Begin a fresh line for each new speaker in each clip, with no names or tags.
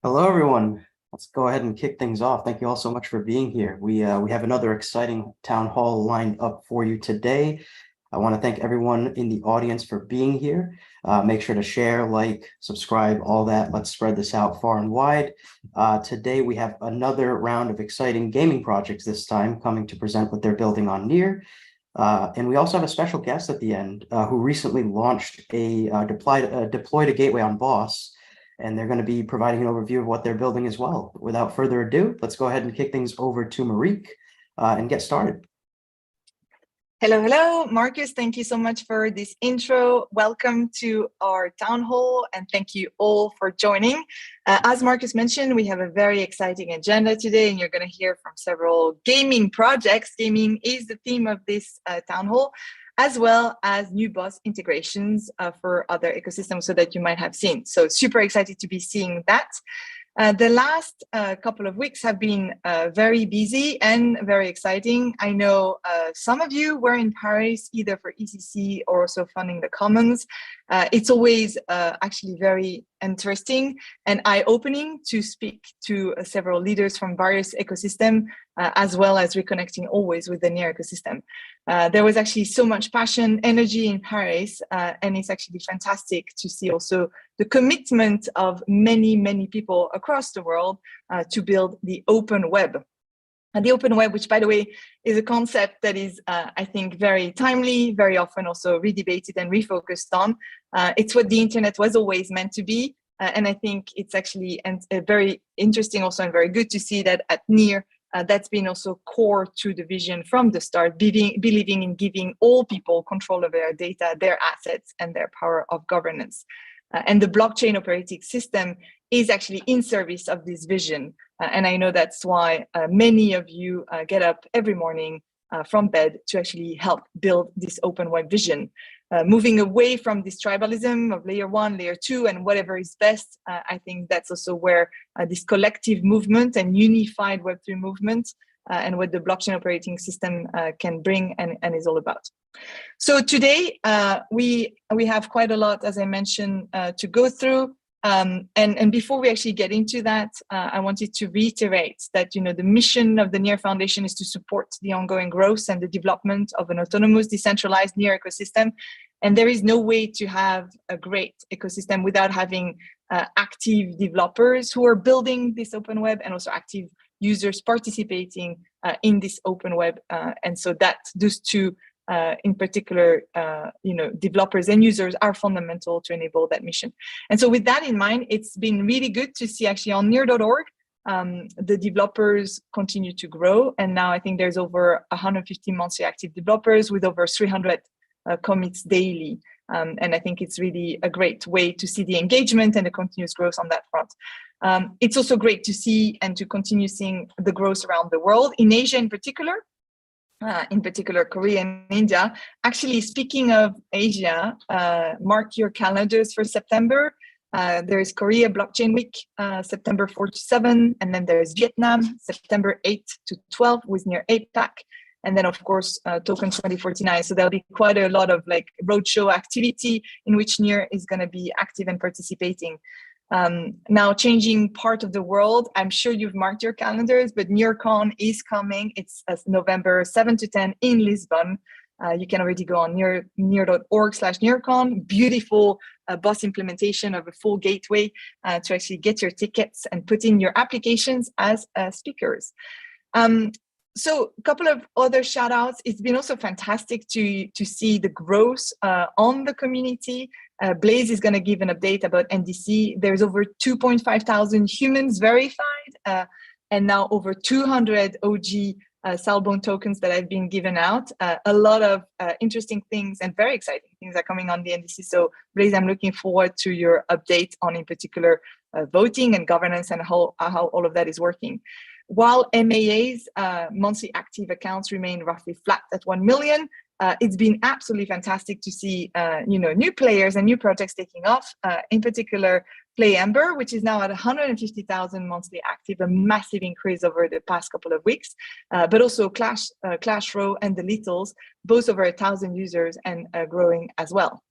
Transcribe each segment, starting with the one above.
Hello, everyone. Let's go ahead and kick things off. Thank you all so much for being here. We have another exciting town hall lined up for you today. I want to thank everyone in the audience for being here. Make sure to share, like, subscribe, all that. Let's spread this out far and wide. Today, we have another round of exciting gaming projects this time coming to present what they're building on Near. And we also have a special guest at the end who recently launched deployed a gateway on Boss, and they're going to be providing an overview of what they're building as well. Without further ado, let's go ahead and kick things over to Marique and get started.
Hello, hello, Marcus. Thank you so much for this intro. Welcome to our town hall, and thank you all for joining. As Marcus mentioned, we have a very exciting agenda today, and you're going to hear from several gaming projects. Gaming is the theme of this town hall, as well as new Boss integrations for other ecosystems so that you might have seen. So super excited to be seeing that. The last couple of weeks have been very busy and very exciting. I know some of you were in Paris either for ECC or also funding the Commons. It's always actually very interesting and eye-opening to speak to several leaders from various ecosystems, as well as reconnecting always with the Near ecosystem. There was actually so much passion, energy in Paris, and it's actually fantastic to see also the commitment of many, many people across the world to build the open web. And the open web, which, by the way, is a concept that is, I think, very timely, very often also redebated and refocused on. It's what the internet was always meant to be. And I think it's actually very interesting also and very good to see that at Near, that's been also core to the vision from the start, believing in giving all people control of their data, their assets, and their power of governance. And the blockchain operating system is actually in service of this vision. And I know that's why many of you get up every morning from bed to actually help build this open web vision. Moving away from this tribalism of layer 1, layer 2, and whatever is best, I think that's also where this collective movement and unified Web3 movement and what the blockchain operating system can bring and is all about. So today we have quite a lot, as I mentioned, to go through. And before we actually get into that, I wanted to reiterate that the mission of the Near Foundation is to support the ongoing growth and the development of an autonomous, decentralized Near ecosystem. And there is no way to have a great ecosystem without having active developers who are building this open web and also active users participating in this open web. And so that those two in particular, developers and users are fundamental to enable that mission. And so with that in mind, it's been really good to see actually on near.org, the developers continue to grow. And now I think there's over 150 monthly active developers with over 300 commits daily. And I think it's really a great way to see the engagement and the continuous growth on that front. It's also great to see and to continue seeing the growth around the world, in Asia in particular Korea and India. Actually, speaking of Asia, mark your calendars for September. There is Korea Blockchain Week, September 4 to 7, and then there's Vietnam, September 8 to 12 with Near APAC, and then of course Token 2049. So there'll be quite a lot of roadshow activity in which Near is going to be active and participating. Now changing part of the world, I'm sure you've marked your calendars, but NearCon is coming. It's November 7 to 10 in Lisbon. You can already go on near.org/NearCon. Beautiful Boss implementation of a full gateway to actually get your tickets and put in your applications as speakers. So a couple of other shout outs. It's been also fantastic to see the growth on the community. Blaze is going to give an update about NDC. There's over 2,500 humans verified, and now over 200 OG Salbone tokens that have been given out. A lot of interesting things and very exciting things are coming on the NDC. So Blaze, I'm looking forward to your update on, in particular, voting and governance and how all of that is working. While MAA's monthly active accounts remain roughly flat at 1 million, it's been absolutely fantastic to see new players and new projects taking off. In particular, PlayEmber, which is now at 150,000 monthly active, a massive increase over the past couple of weeks. But also Clash Row and the Littles, both over 1,000 users and growing as well.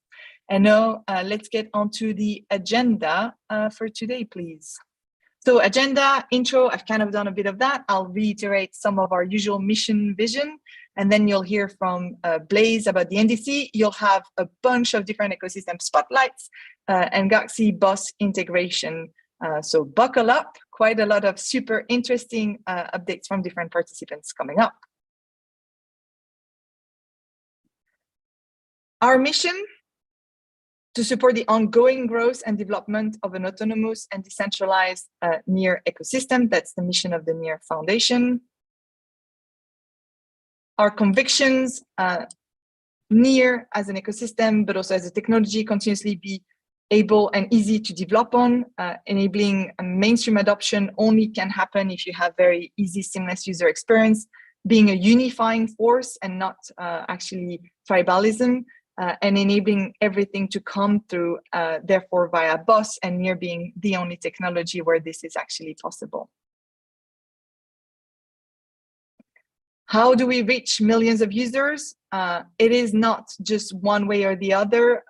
And now let's get onto the agenda for today, please. So agenda, intro, I've kind of done a bit of that. I'll reiterate some of our usual mission vision, and then you'll hear from Blaze about the NDC. You'll have a bunch of different ecosystem spotlights and Galxe boss integration. So buckle up, quite a lot of super interesting updates from different participants coming up. Our mission: to support the ongoing growth and development of an autonomous and decentralized Near ecosystem. That's the mission of the Near Foundation. Our convictions: Near as an ecosystem, but also as a technology, continuously be able and easy to develop on. Enabling mainstream adoption only can happen if you have very easy, seamless user experience. Being a unifying force and not actually tribalism. And enabling everything to come through, therefore, via BOSS, and Near being the only technology where this is actually possible. How do we reach millions of users? It is not just one way or the other.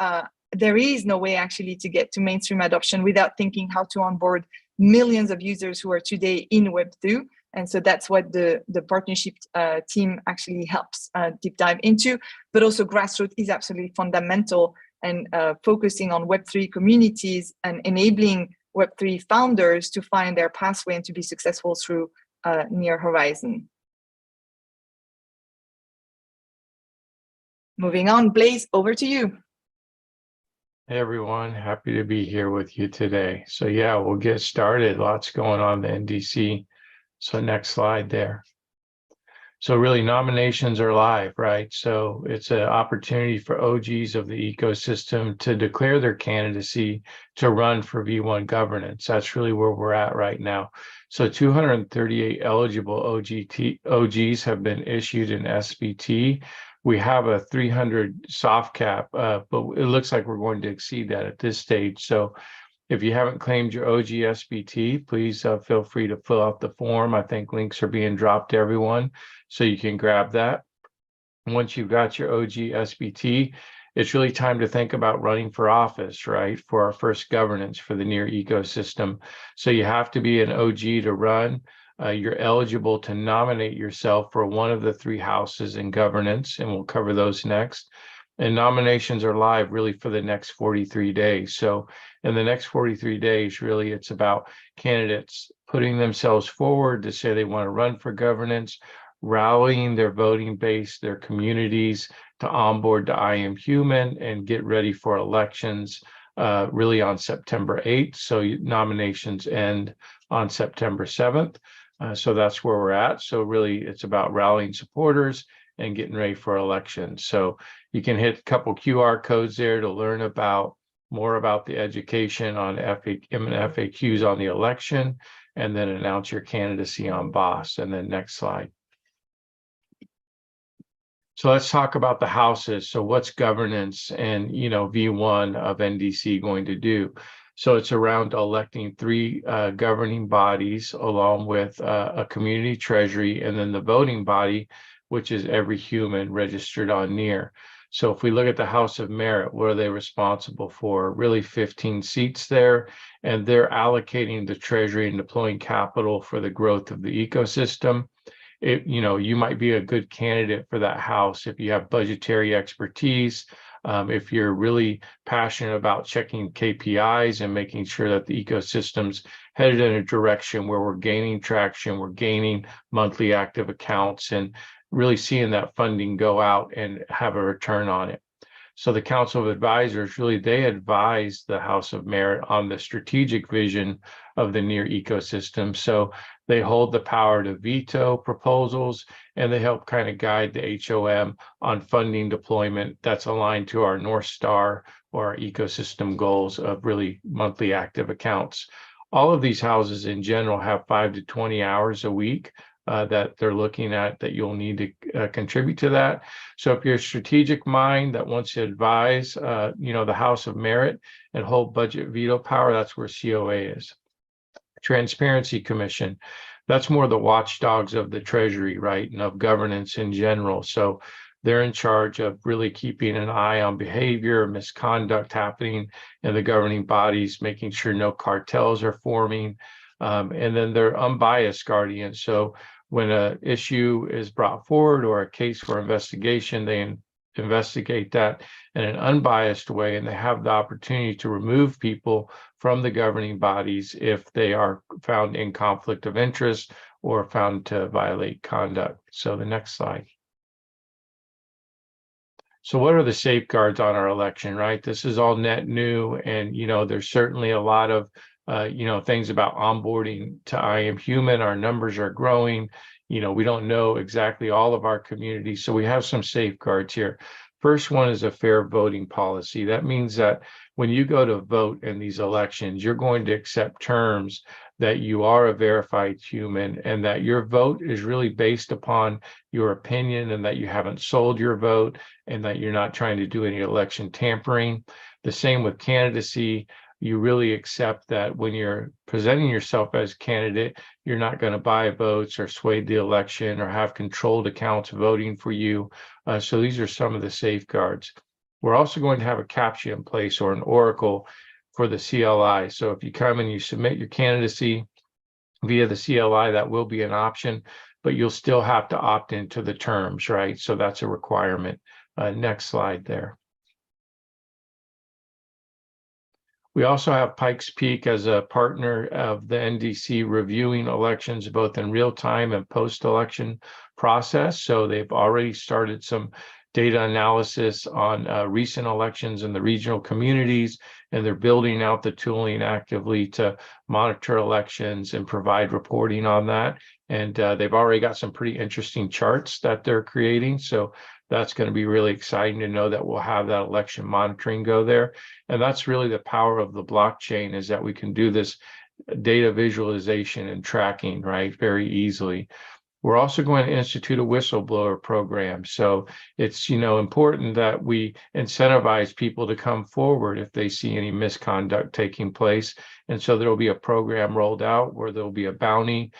There is no way actually to get to mainstream adoption without thinking how to onboard millions of users who are today in Web2. And so that's what the partnership team actually helps deep dive into. But also grassroots is absolutely fundamental, and focusing on Web3 communities and enabling Web3 founders to find their pathway and to be successful through Near Horizon. Moving on, Blaze, over to you.
Hey everyone, happy to be here with you today. So yeah, we'll get started. Lots going on in the NDC. So next slide there. So really nominations are live, right? So it's an opportunity for OGs of the ecosystem to declare their candidacy to run for V1 governance. That's really where we're at right now. So 238 eligible OGs have been issued an SBT. We have a 300 soft cap, but it looks like we're going to exceed that at this stage. So if you haven't claimed your OG SBT, please feel free to fill out the form. I think links are being dropped to everyone, so you can grab that. Once you've got your OG SBT, it's really time to think about running for office, right? For our first governance for the Near ecosystem. So you have to be an OG to run. You're eligible to nominate yourself for one of the 3 houses in governance, and we'll cover those next. And nominations are live really for the next 43 days. So in the next 43 days, really, it's about candidates putting themselves forward to say they want to run for governance, rallying their voting base, their communities to onboard to I Am Human and get ready for elections really on September 8th. So nominations end on September 7th. So that's where we're at. So really, it's about rallying supporters and getting ready for elections. So you can hit a couple QR codes there to learn about more about the education on FAQs on the election, and then announce your candidacy on BOSS. And then next slide. So let's talk about the houses. So what's governance and, V1 of NDC going to do? So it's around electing 3 governing bodies along with a community treasury, and then the voting body, which is every human registered on Near. So if we look at the House of Merit, what are they responsible for? Really 15 seats there, and they're allocating the treasury and deploying capital for the growth of the ecosystem. You might be a good candidate for that house if you have budgetary expertise, if you're really passionate about checking KPIs and making sure that the ecosystem's headed in a direction where we're gaining traction, we're gaining monthly active accounts, and really seeing that funding go out and have a return on it. So the Council of Advisors, really, they advise the House of Merit on the strategic vision of the Near ecosystem. So they hold the power to veto proposals, and they help kind of guide the HOM on funding deployment that's aligned to our North Star or our ecosystem goals of really monthly active accounts. All of these houses in general have 5 to 20 hours a week that they're looking at that you'll need to contribute to that. So if you're a strategic mind that wants to advise, the House of Merit and hold budget veto power, that's where COA is. Transparency Commission, that's more the watchdogs of the Treasury, right, and of governance in general. So they're in charge of really keeping an eye on behavior, misconduct happening in the governing bodies, making sure no cartels are forming, And then they're unbiased guardians. So when an issue is brought forward or a case for investigation, they investigate that in an unbiased way, and they have the opportunity to remove people from the governing bodies if they are found in conflict of interest or found to violate conduct. So the next slide. So what are the safeguards on our election, right? This is all net new, and there's certainly a lot of things about onboarding to I Am Human. Our numbers are growing. We don't know exactly all of our communities, so we have some safeguards here. First one is a fair voting policy. That means that when you go to vote in these elections, you're going to accept terms that you are a verified human and that your vote is really based upon your opinion, and that you haven't sold your vote, and that you're not trying to do any election tampering. The same with candidacy. You really accept that when you're presenting yourself as candidate, you're not going to buy votes or sway the election or have controlled accounts voting for you. So these are some of the safeguards. We're also going to have a CAPTCHA in place, or an oracle, for the CLI. So if you come and you submit your candidacy via the CLI, that will be an option, but you'll still have to opt into the terms, right? So that's a requirement. Next slide there. We also have Pikes Peak as a partner of the NDC, reviewing elections both in real time and post-election process. So they've already started some data analysis on recent elections in the regional communities, and they're building out the tooling actively to monitor elections and provide reporting on that. And they've already got some pretty interesting charts that they're creating. So that's going to be really exciting to know that we'll have that election monitoring go there. And that's really the power of the blockchain, is that we can do this data visualization and tracking, right, very easily. We're also going to institute a whistleblower program. So it's, important that we incentivize people to come forward if they see any misconduct taking place. And so there'll be a program rolled out where there'll be a bounty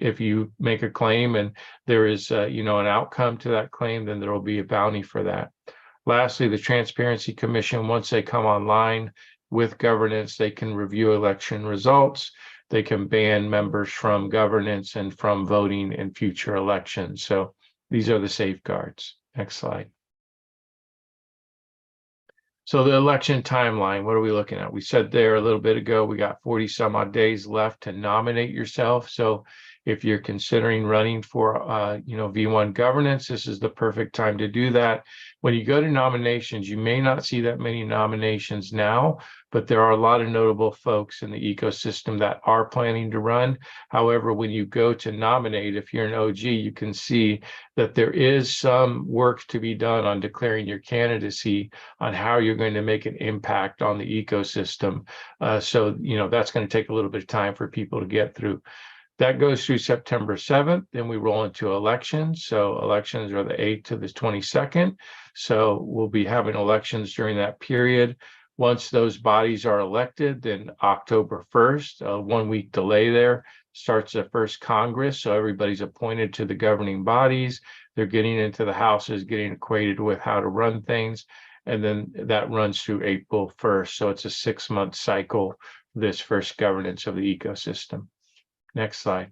if you make a claim and there is, an outcome to that claim, then there will be a bounty for that. Lastly, the Transparency Commission, once they come online with governance, they can review election results. They can ban members from governance and from voting in future elections. So these are the safeguards. Next slide. So the election timeline, what are we looking at? We said there a little bit ago, we got 40 some odd days left to nominate yourself. So if you're considering running for, V1 governance, this is the perfect time to do that. When you go to nominations, you may not see that many nominations now, but there are a lot of notable folks in the ecosystem that are planning to run. However, when you go to nominate, if you're an OG, you can see that there is some work to be done on declaring your candidacy, on how you're going to make an impact on the ecosystem. So that's going to take a little bit of time for people to get through. That goes through September 7th. Then we roll into elections. So elections are the 8th to the 22nd. So we'll be having elections during that period. Once those bodies are elected, then October 1st, a 1 week delay there, starts the first Congress. So everybody's appointed to the governing bodies. They're getting into the houses, getting acquainted with how to run things. And then that runs through April 1st. So it's a 6-month cycle, this first governance of the ecosystem. Next slide.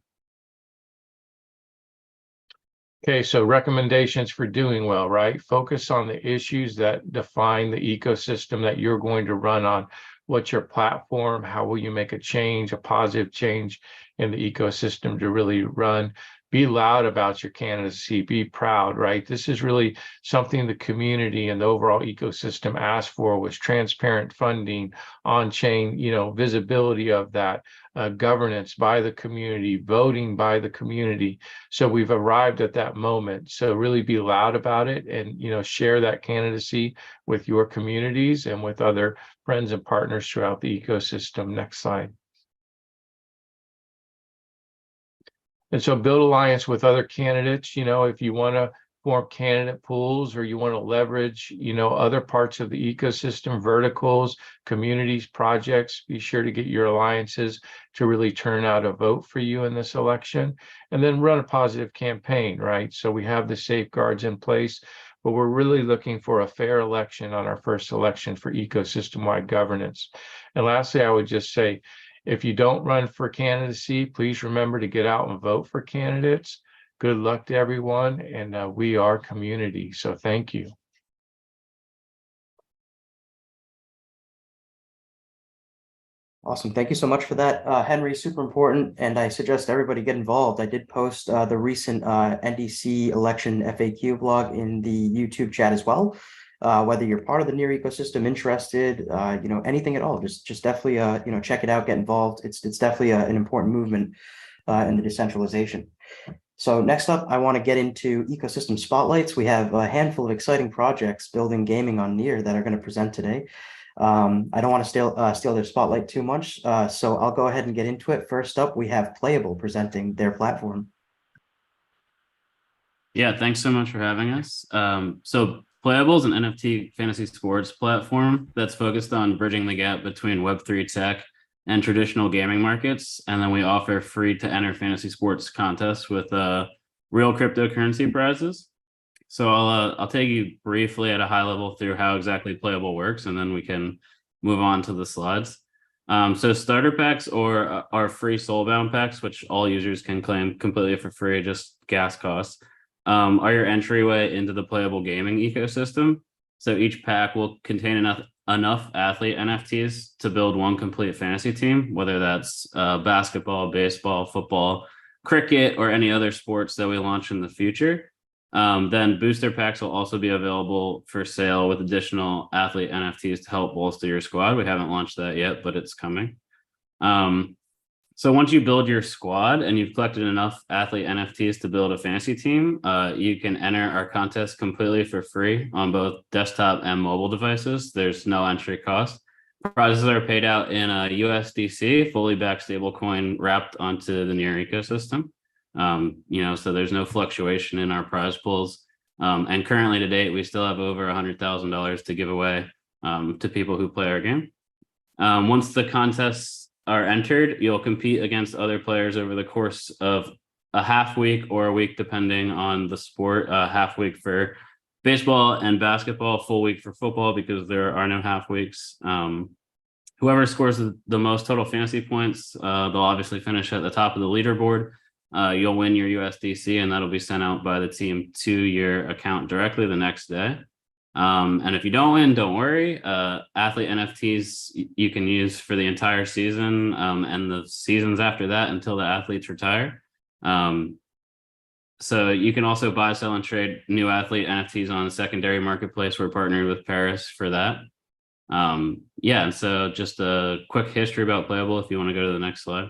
Okay, so recommendations for doing well, right? Focus on the issues that define the ecosystem that you're going to run on. What's your platform? How will you make a change, a positive change in the ecosystem to really run? Be loud about your candidacy, be proud, right? This is really something the community and the overall ecosystem asked for, was transparent funding, on-chain, visibility of that, governance by the community, voting by the community. So we've arrived at that moment. So really be loud about it and, share that candidacy with your communities and with other friends and partners throughout the ecosystem. Next slide. And so build alliance with other candidates. If you want to form candidate pools, or you want to leverage, other parts of the ecosystem, verticals, communities, projects, be sure to get your alliances to really turn out a vote for you in this election, and then run a positive campaign, right? So we have the safeguards in place, but we're really looking for a fair election on our first election for ecosystem-wide governance. And lastly, I would just say, If you don't run for candidacy, please remember to get out and vote for candidates. Good luck to everyone, and we are community, so thank you.
Awesome. Thank you so much for that, Henry. Super important. And I suggest everybody get involved. I did post the recent NDC election FAQ blog in the YouTube chat as well. Whether you're part of the Near ecosystem, interested, anything at all, just definitely, check it out, get involved. It's definitely an important movement in the decentralization. So next up, I want to get into ecosystem spotlights. We have a handful of exciting projects building gaming on Near that are going to present today. I don't want to steal their spotlight too much, so I'll go ahead and get into it. First up, we have Playible presenting their platform.
Yeah, thanks so much for having us. So Playible is an NFT fantasy sports platform that's focused on bridging the gap between Web3 tech and traditional gaming markets. And then we offer free to enter fantasy sports contests with real cryptocurrency prizes. So I'll take you briefly at a high level through how exactly Playible works, and then we can move on to the slides. So starter packs or our free soulbound packs, which all users can claim completely for free, just gas costs, are your entryway into the Playible gaming ecosystem. So each pack will contain enough athlete NFTs to build one complete fantasy team, whether that's basketball, baseball, football, cricket, or any other sports that we launch in the future. Then booster packs will also be available for sale with additional athlete NFTs to help bolster your squad. We haven't launched that yet, but it's coming. So once you build your squad and you've collected enough athlete NFTs to build a fantasy team, you can enter our contest completely for free on both desktop and mobile devices. There's no entry cost. Prizes are paid out in a USDC, fully backed stablecoin wrapped onto the Near ecosystem. So there's no fluctuation in our prize pools. And currently to date, we still have over $100,000 to give away to people who play our game. Once the contests are entered, you'll compete against other players over the course of a half week or a week, depending on the sport. Half week for baseball and basketball, full week for football, because there are no half weeks. Whoever scores the most total fantasy points, they'll obviously finish at the top of the leaderboard. You'll win your USDC, and that'll be sent out by the team to your account directly the next day. And if you don't win, don't worry. Athlete NFTs you can use for the entire season and the seasons after that until the athletes retire. So you can also buy, sell, and trade new athlete NFTs on the secondary marketplace. We're partnered with Paris for that. And so just a quick history about Playible if you want to go to the next slide.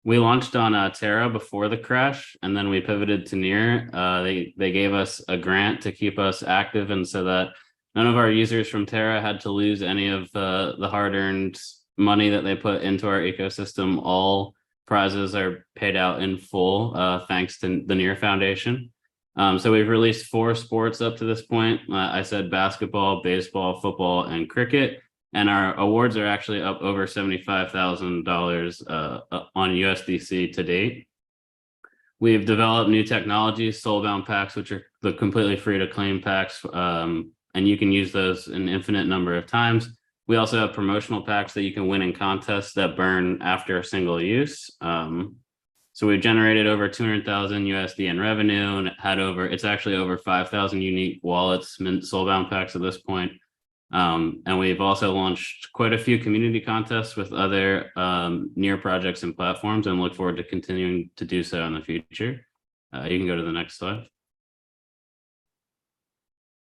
We launched on Terra before the crash, and then we pivoted to Near. They gave us a grant to keep us active, and so that none of our users from Terra had to lose any of the hard-earned money that they put into our ecosystem. All prizes are paid out in full, thanks to the Near Foundation. So we've released 4 sports up to this point. I said basketball, baseball, football, and cricket. And our awards are actually up over $75,000 on USDC to date. We've developed new technologies, soulbound packs, which are the completely free to claim packs, and you can use those an infinite number of times. We also have promotional packs that you can win in contests that burn after a single use. So we've generated over 200,000 USD in revenue, and it's actually over 5,000 unique wallets, mint soulbound packs at this point. And we've also launched quite a few community contests with other Near projects and platforms, and look forward to continuing to do so in the future. You can go to the next slide.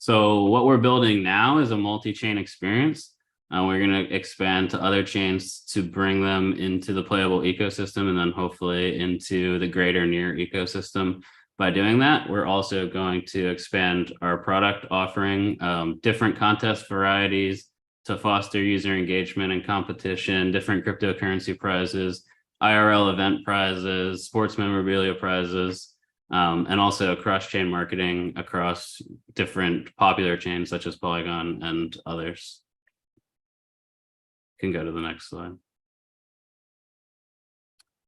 So what we're building now is a multi-chain experience. We're going to expand to other chains to bring them into the Playible ecosystem, and then hopefully into the greater Near ecosystem. By doing that, we're also going to expand our product offering, different contest varieties to foster user engagement and competition, different cryptocurrency prizes, IRL event prizes, sports memorabilia prizes, and also cross-chain marketing across different popular chains such as Polygon and others. You can go to the next slide.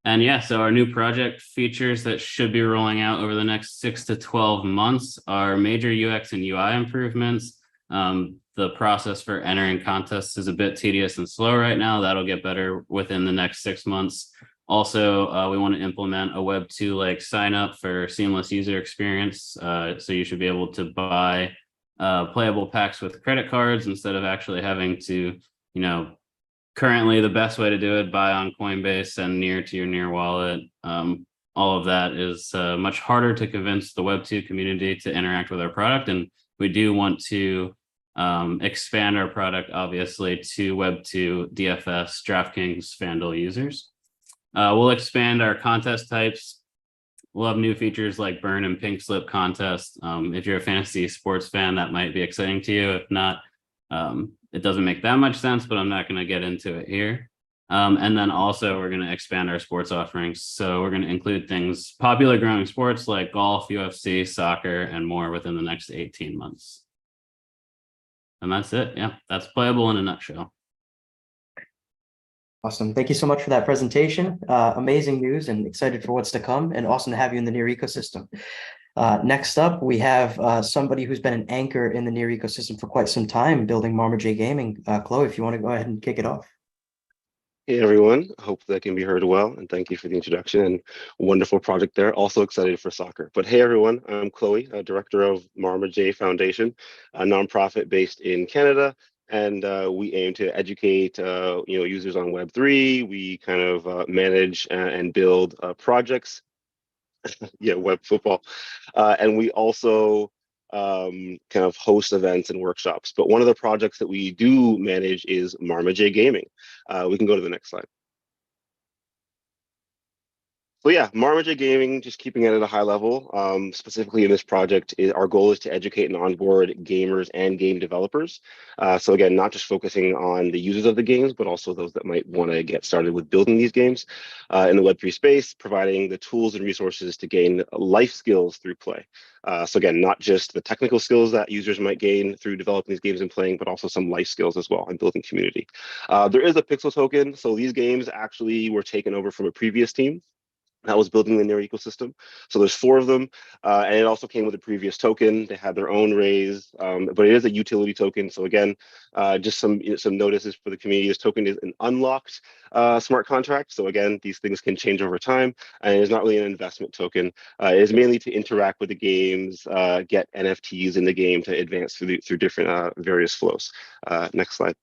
And yeah, so our new project features that should be rolling out over the next 6 to 12 months are major UX and UI improvements. the process for entering contests is a bit tedious and slow right now. That'll get better within the next 6 months. Also, we want to implement a Web 2 like sign up for seamless user experience. So you should be able to buy playable packs with credit cards instead of actually having to, currently the best way to do it, buy on Coinbase and Near to your Near wallet. All of that is much harder to convince the Web 2 community to interact with our product. And we do want to expand our product, obviously, to Web 2, DFS, DraftKings, FanDuel users. We'll expand our contest types. We'll have new features like burn and pink slip contest. If you're a fantasy sports fan, that might be exciting to you. If not, it doesn't make that much sense, but I'm not going to get into it here. And then also we're going to expand our sports offerings. So we're going to include things, popular growing sports like golf, UFC, soccer, and more within the next 18 months. And that's it. Yeah, that's Playible in a nutshell.
Awesome. Thank you so much for that presentation. Amazing news and excited for what's to come, and awesome to have you in the Near ecosystem. Next up, we have somebody who's been an anchor in the Near ecosystem for quite some time, building Marma J Gaming. Chloe, if you want to go ahead and kick it off.
Hey everyone, hope that can be heard well, and thank you for the introduction and wonderful project there. Also excited for soccer. But hey everyone, I'm Chloe, director of Marma J Foundation, a nonprofit based in Canada, and we aim to educate users on Web3. We kind of manage and build projects, web football, and we also kind of host events and workshops. But one of the projects that we do manage is Marma J Gaming. We can go to the next slide. So yeah, Marma J Gaming, just keeping it at a high level, specifically in this project, our goal is to educate and onboard gamers and game developers. So again, not just focusing on the users of the games, but also those that might want to get started with building these games in the Web3 space, providing the tools and resources to gain life skills through play. So again, not just the technical skills that users might gain through developing these games and playing, but also some life skills as well and building community. There is a pixel token. So these games actually were taken over from a previous team that was building the Near ecosystem. So there's 4 of them, and it also came with a previous token. They had their own raise, but it is a utility token. So again, just some notices for the community. This token is an unlocked smart contract. So again, these things can change over time, and it's not really an investment token. It is mainly to interact with the games, get NFTs in the game to advance through different various flows. Next slide.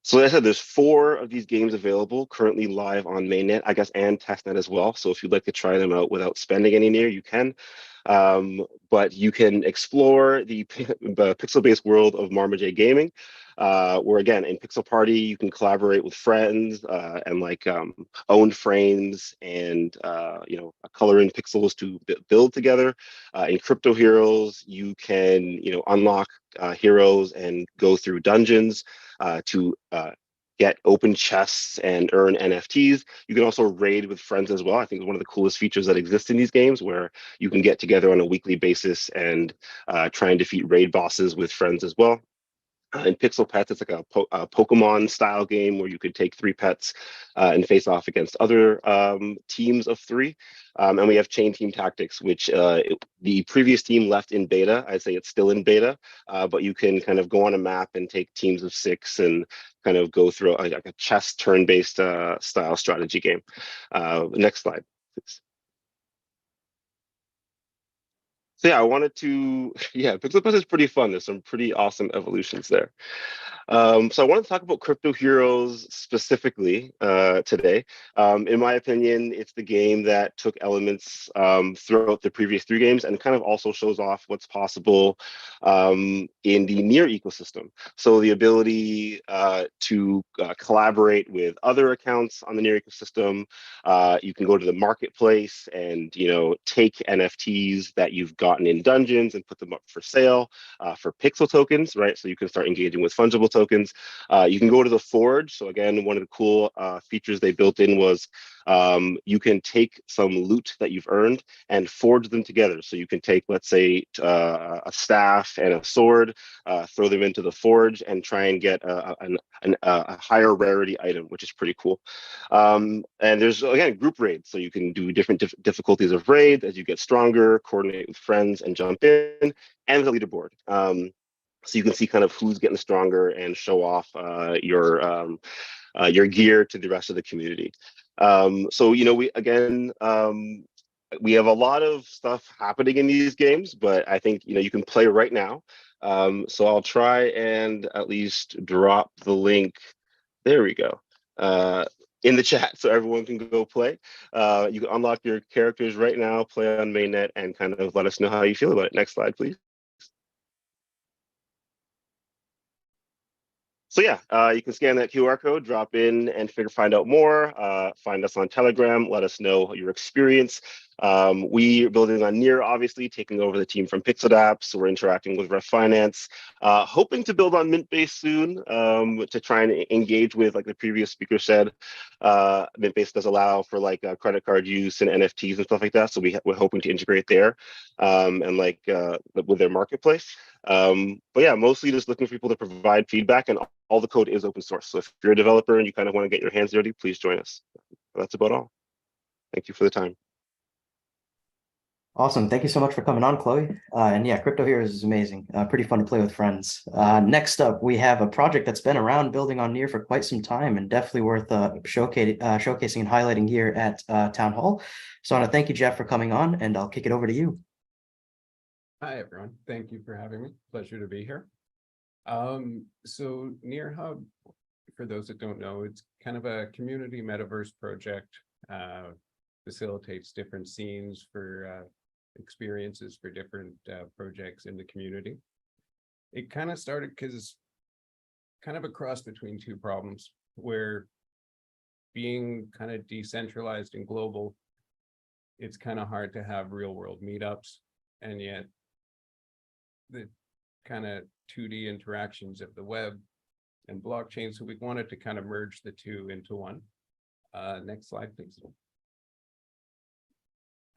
So as I said, there's 4 of these games available currently live on mainnet, I guess, and testnet as well. So if you'd like to try them out without spending any Near, you can. But you can explore the pixel-based world of Marma J Gaming, where again, in Pixel Party, you can collaborate with friends and own frames and color in pixels to build together. In Crypto Heroes, you can unlock heroes and go through dungeons to get open chests and earn NFTs. You can also raid with friends as well. I think it's one of the coolest features that exist in these games, where you can get together on a weekly basis and try and defeat raid bosses with friends as well. In Pixel Pets, it's like a Pokemon style game where you could take 3 pets and face off against other teams of 3. And we have Chain Team Tactics, which the previous team left in beta. I'd say it's still in beta, but you can kind of go on a map and take teams of 6 and kind of go through like a chess turn-based style strategy game. Next slide, please. So yeah, I wanted to, Pixel Pets is pretty fun. There's some pretty awesome evolutions there. So I want to talk about Crypto Heroes specifically today. In my opinion, it's the game that took elements throughout the previous 3 games and kind of also shows off what's possible in the Near ecosystem. So the ability to collaborate with other accounts on the Near ecosystem. You can go to the marketplace and take NFTs that you've gotten in dungeons and put them up for sale for pixel tokens, right? So you can start engaging with fungible tokens. You can go to the Forge. So again, one of the cool features they built in was you can take some loot that you've earned and forge them together. So you can take, let's say, a staff and a sword, throw them into the forge, and try and get a higher rarity item, which is pretty cool. And there's, again, group raids, so you can do different difficulties of raid as you get stronger, coordinate with friends, and jump in, and the leaderboard. So you can see kind of who's getting stronger and show off your gear to the rest of the community. So, you know, we have a lot of stuff happening in these games, but I think, you know, you can play right now. So I'll try and at least drop the link. There we go. In the chat so everyone can go play. You can unlock your characters right now, play on mainnet, and kind of let us know how you feel about it. Next slide, please. So yeah, you can scan that QR code, drop in and find out more. Find us on Telegram, let us know your experience. We are building on Near, obviously, taking over the team from Pixel so we're interacting with Ref Finance, hoping to build on Mintbase soon to try and engage with, like the previous speaker said, Mintbase does allow for like credit card use and NFTs and stuff like that. So we're hoping to integrate there and like with their marketplace. But yeah, mostly just looking for people to provide feedback, and all the code is open source. So if you're a developer and you kind of want to get your hands dirty, please join us. That's about all. Thank you for the time.
Awesome. Thank you so much for coming on, Chloe. And yeah, Crypto Heroes is amazing. Pretty fun to play with friends. Next up, we have a project that's been around building on Near for quite some time and definitely worth showcasing and highlighting here at Town Hall. So I want to thank you, Jeff, for coming on, and I'll kick it over to you.
Hi, everyone. Thank you for having me. Pleasure to be here. So NearHub, for those that don't know, it's kind of a community metaverse project, facilitates different scenes for experiences for different projects in the community. It kind of started because kind of a cross between two problems, where being kind of decentralized and global, it's kind of hard to have real world meetups, and yet the kind of 2D interactions of the web and blockchain. So we wanted to kind of merge the two into one. Next slide, please.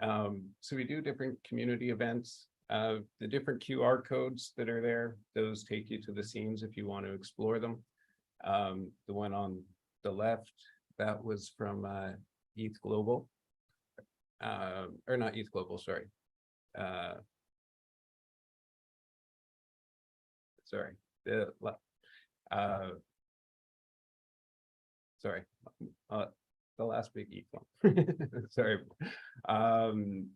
So we do different community events. The different QR codes that are there, those take you to the scenes if you want to explore them. The one on the left, that was from ETH Global, or not ETH Global, sorry. Sorry, the last big ETH one. Sorry. And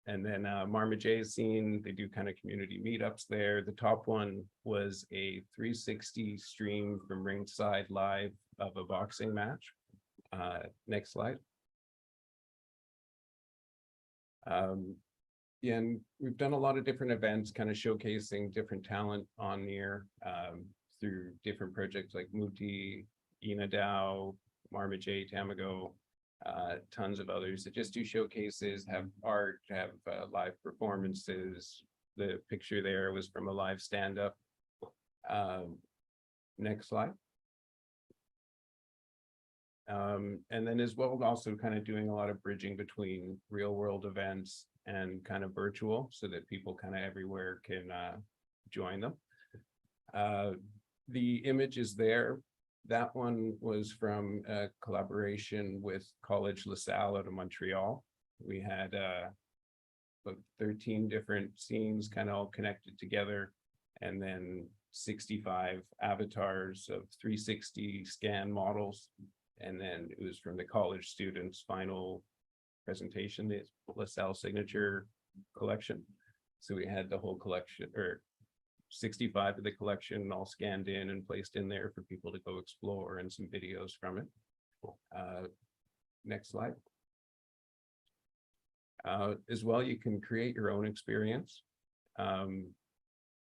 then Marma J scene, they do kind of community meetups there. The top one was a 360 stream from ringside live of a boxing match. Next slide. Yeah, and we've done a lot of different events kind of showcasing different talent on Near through different projects like Muti, Ina Dow, Marma J, Tamago, tons of others that just do showcases, have art, have live performances. The picture there was from a live stand-up. Next slide. And then as well, also kind of doing a lot of bridging between real world events and kind of virtual, so that people kind of everywhere can join them. The image is there. That one was from a collaboration with College LaSalle out of Montreal. We had about 13 different scenes kind of all connected together, and then 65 avatars of 360 scan models. And then it was from the college students' final presentation, the LaSalle signature collection. So we had the whole collection, or 65 of the collection, all scanned in and placed in there for people to go explore, and some videos from it. Next slide. As well, you can create your own experience.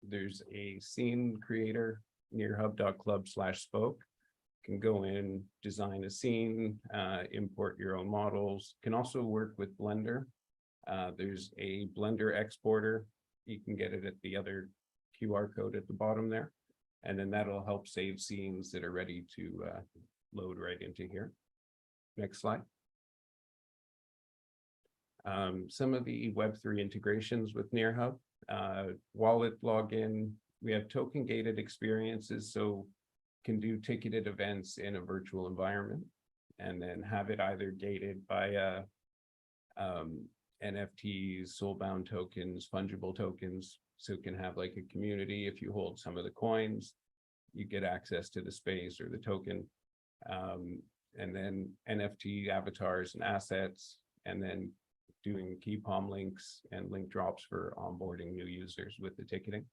There's a scene creator, nearhub.club/spoke. Can go in, design a scene, import your own models. Can also work with Blender. There's a Blender exporter. You can get it at the other QR code at the bottom there. And then that'll help save scenes that are ready to load right into here. Next slide. Some of the Web3 integrations with NearHub, wallet login, we have token gated experiences, so can do ticketed events in a virtual environment and then have it either gated by NFTs, soulbound tokens, fungible tokens. So it can have like a community. If you hold some of the coins, you get access to the space or the token. And then NFT avatars and assets, and then doing key palm links and link drops for onboarding new users with the ticketing.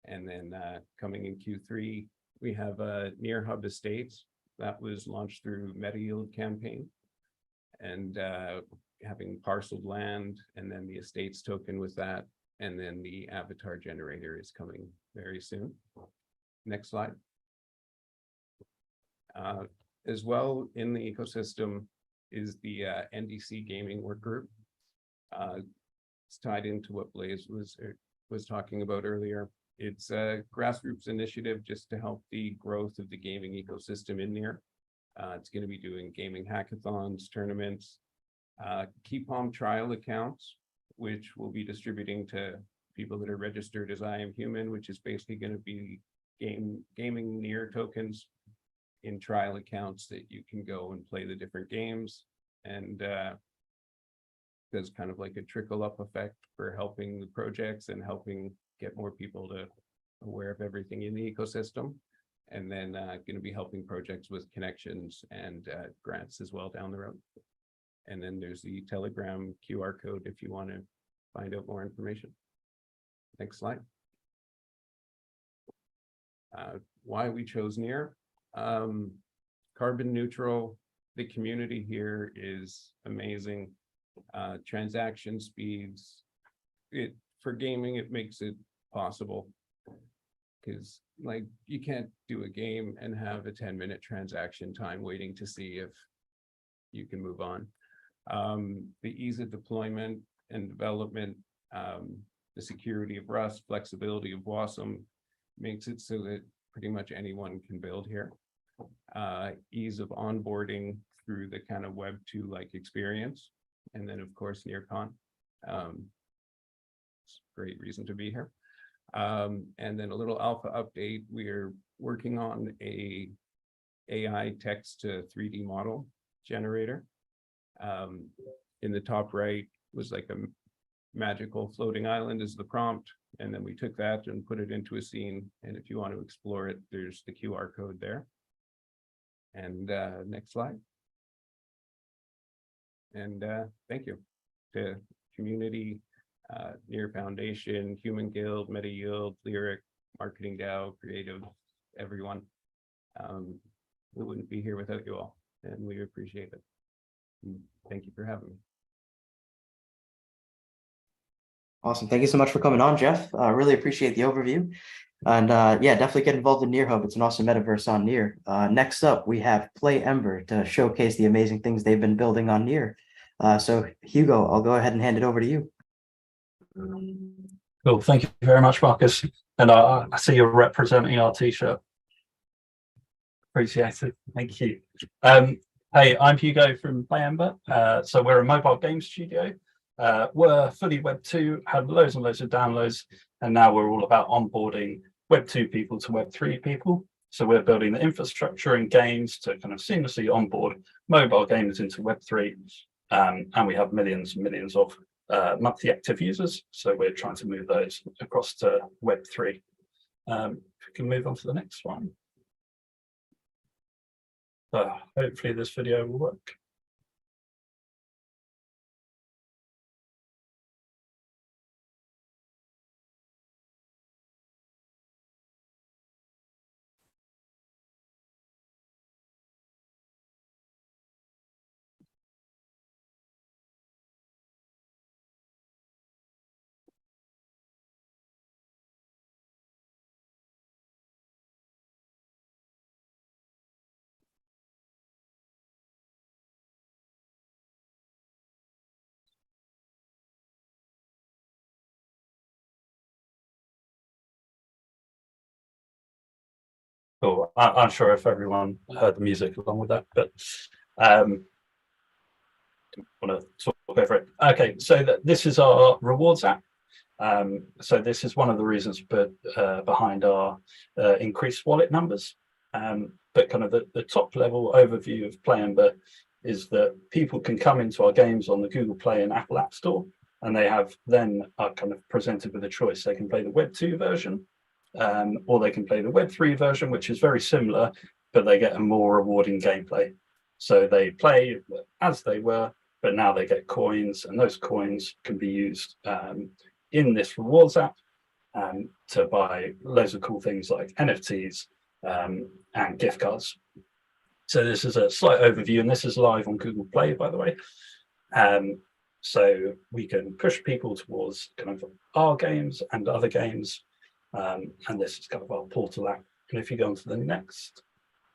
And then coming in Q3, we have NearHub Estates that was launched through MetaYield campaign, and having parceled land, and then the estates token with that, and then the avatar generator is coming very soon. Next slide. As well in the ecosystem is the NDC gaming work group. It's tied into what Blaze was talking about earlier. It's a grassroots initiative just to help the growth of the gaming ecosystem in there. It's going to be doing gaming hackathons, tournaments, key palm trial accounts, which we'll be distributing to people that are registered as I Am Human, which is basically going to be gaming Near tokens in trial accounts that you can go and play the different games. And there's kind of like a trickle up effect for helping the projects and helping get more people to aware of everything in the ecosystem. And then going to be helping projects with connections and grants as well down the road. And then there's the Telegram QR code if you want to find out more information. Next slide. Why we chose Near. Carbon neutral. The community here is amazing. Transaction speeds. For gaming, it makes it possible. Because like you can't do a game and have a 10-minute transaction time waiting to see if you can move on. The ease of deployment and development, the security of Rust, flexibility of Wasm makes it so that pretty much anyone can build here. Ease of onboarding through the kind of Web 2 like experience. And then of course, NearCon. It's a great reason to be here. And then a little alpha update. We're working on a AI text to 3D model generator. In the top right was like a magical floating island is the prompt. And then we took that and put it into a scene. And if you want to explore it, there's the QR code there. And next slide. And thank you to community, Near Foundation, Human Guild, MetaYield, Lyric, Marketing DAO, Creative, everyone. We wouldn't be here without you all, and we appreciate it. And thank you for having me.
Awesome. Thank you so much for coming on, Jeff. Really appreciate the overview. And yeah, definitely get involved in NearHub. It's an awesome metaverse on Near. Next up, we have PlayEmber to showcase the amazing things they've been building on Near. So Hugo, I'll go ahead and hand it over to you.
Cool. Thank you very much, Marcus. And I see you're representing our t-shirt. Appreciate it. Thank you. Hey, I'm Hugo from PlayEmber. So we're a mobile game studio. We're fully Web 2, had loads and loads of downloads, and now we're all about onboarding Web 2 people to Web 3 people. So we're building the infrastructure and games to kind of seamlessly onboard mobile games into Web 3. And we have millions and millions of monthly active users. So we're trying to move those across to Web 3. If we can move on to the next one. Hopefully this video will work. Cool. I'm sure if everyone heard the music along with that, but want to talk over it. Okay, so this is our rewards app. So this is one of the reasons behind our increased wallet numbers. But kind of the top level overview of PlayEmber is that people can come into our games on the Google Play and Apple App Store, and they are kind of presented with a choice. They can play the Web 2 version, or they can play the Web 3 version, which is very similar, but they get a more rewarding gameplay. So they play as they were, but now they get coins, and those coins can be used in this rewards app to buy loads of cool things like NFTs and gift cards. So this is a slight overview, and this is live on Google Play, by the way. So we can push people towards kind of our games and other games, and this is kind of our portal app. And if you go on to the next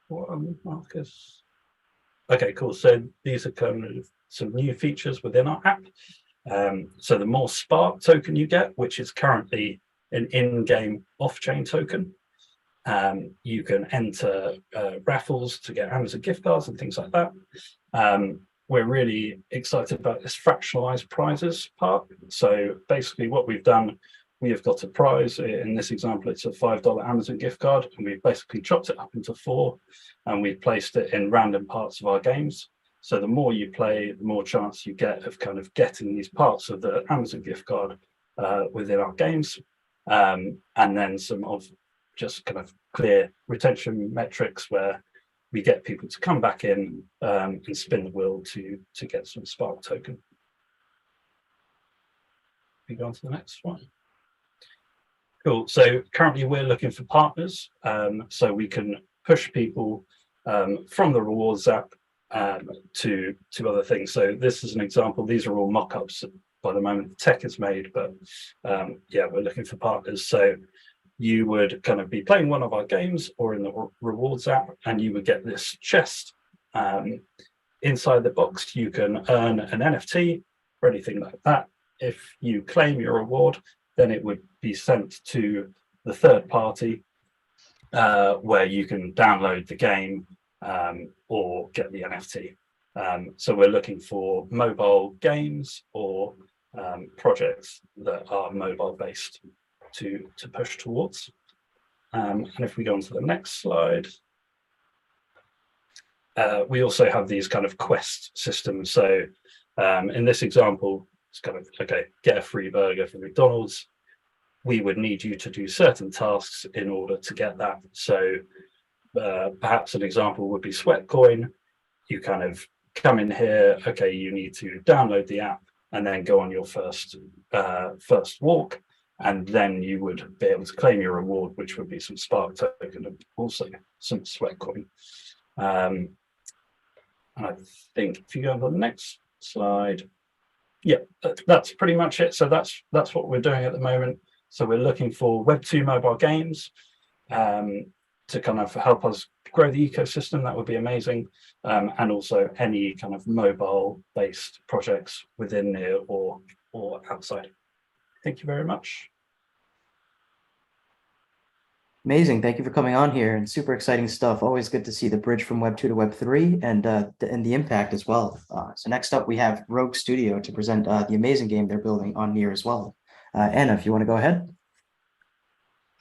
one, Marcus. Okay, cool. So these are kind of some new features within our app. So the more Spark token you get, which is currently an in-game off-chain token, you can enter raffles to get Amazon gift cards and things like that. We're really excited about this fractionalized prizes part. So basically what we've done, we have got a prize. In this example, it's a $5 Amazon gift card, and we've basically chopped it up into 4, and we've placed it in random parts of our games. So the more you play, the more chance you get of kind of getting these parts of the Amazon gift card within our games. And then some of just kind of clear retention metrics where we get people to come back in and spin the wheel to get some Spark token. We go on to the next one. Cool. So currently we're looking for partners, so we can push people from the rewards app to other things. So this is an example. These are all mock-ups by the moment. The tech is made, but yeah, we're looking for partners. So you would kind of be playing one of our games or in the rewards app, and you would get this chest. Inside the box, you can earn an NFT or anything like that. If you claim your reward, then it would be sent to the third party where you can download the game or get the NFT. So we're looking for mobile games or projects that are mobile based to push towards. And if we go on to the next slide, we also have these kind of quest systems. So in this example, it's kind of, okay, get a free burger from McDonald's. We would need you to do certain tasks in order to get that. So perhaps an example would be Sweatcoin. You kind of come in here, okay, you need to download the app and then go on your first walk. And then you would be able to claim your reward, which would be some Spark token and also some Sweatcoin. And I think if you go on to the next slide, yeah, that's pretty much it. So that's what we're doing at the moment. So we're looking for Web 2 mobile games to kind of help us grow the ecosystem. That would be amazing. And also any kind of mobile-based projects within Near or outside. Thank you very much.
Amazing. Thank you for coming on here, and super exciting stuff. Always good to see the bridge from Web 2 to Web 3 and the impact as well. So next up, we have Rogue Studio to present the amazing game they're building on Near as well. Anna, if you want to go ahead.